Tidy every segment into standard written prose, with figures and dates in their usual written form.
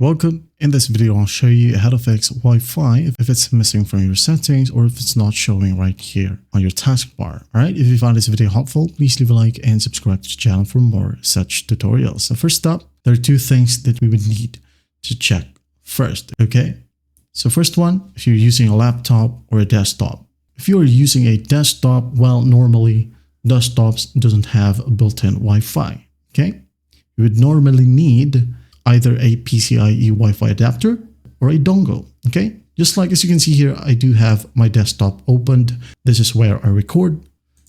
Welcome. In this video, I'll show you how to fix Wi-Fi if it's missing from your settings or if it's not showing right here on your taskbar. Alright, if you found this video helpful, please leave a like and subscribe to the channel for more such tutorials. So first up, there are two things that we would need to check first, okay? So first one, if you're using a laptop or a desktop. If you are using a desktop, well, normally desktops doesn't have a built-in Wi-Fi, okay? You would normally need either a PCIe Wi-Fi adapter or a dongle, okay? Just like as you can see here, I do have my desktop opened. This is where I record.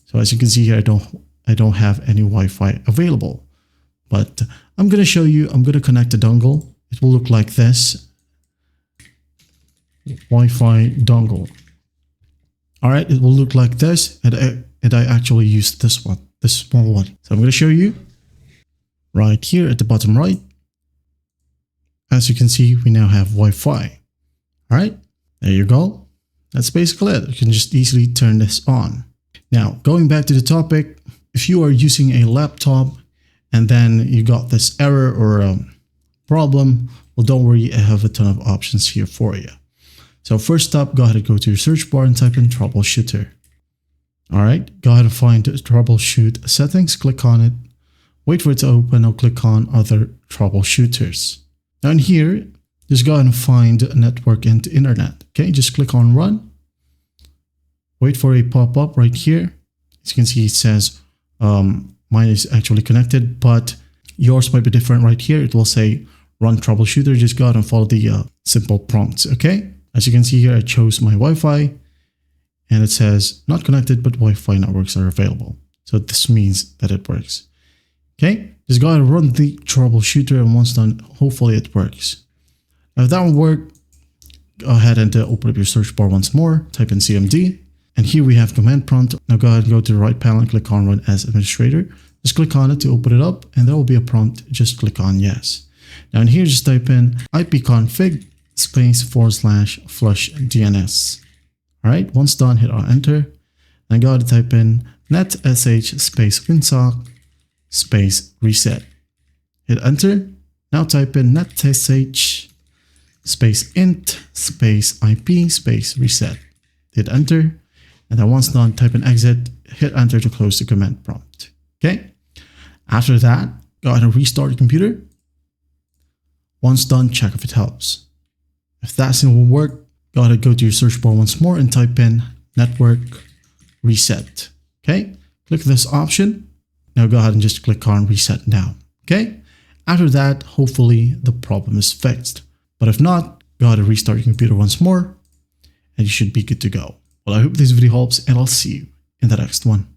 So as you can see here, I don't have any Wi-Fi available, but I'm going to show you, I'm going to connect the dongle. It will look like this. Wi-Fi dongle. All right, it will look like this. And I actually used this one, this small one. So I'm going to show you right here at the bottom right. As you can see, we now have Wi-Fi. All right, there you go. That's basically it. You can just easily turn this on. Now, going back to the topic, if you are using a laptop and then you got this error or a problem, well, don't worry, I have a ton of options here for you. So first up, go ahead and go to your search bar and type in troubleshooter. All right, go ahead and find troubleshoot settings, click on it, wait for it to open, or click on other troubleshooters. Now in here, just go ahead and find network and internet. Okay, just click on run. Wait for a pop-up right here. As you can see, it says mine is actually connected, but yours might be different right here. It will say run troubleshooter. Just go ahead and follow the simple prompts. Okay, as you can see here, I chose my Wi-Fi and it says not connected, but Wi-Fi networks are available. So this means that it works. Okay, just go ahead and run the troubleshooter, and once done, hopefully it works. Now if that won't work, go ahead and open up your search bar once more, type in CMD, and here we have command prompt. Now go ahead and go to the right panel and click on run as administrator. Just click on it to open it up, and there will be a prompt. Just click on yes. Now in here, just type in ipconfig space / flush DNS. All right, once done, hit on enter, and go ahead and type in netsh space winsock space reset. Hit enter. Now type in netsh space int space IP space reset. Hit enter. And then once done, type in exit, hit enter to close the command prompt. Okay. After that, go ahead and restart your computer. Once done, check if it helps. If that still won't work, go ahead and go to your search bar once more and type in network reset. Okay. Click this option. Now go ahead and just click on reset now. Okay. After that, hopefully the problem is fixed. But if not, go ahead and restart your computer once more and you should be good to go. Well, I hope this video helps and I'll see you in the next one.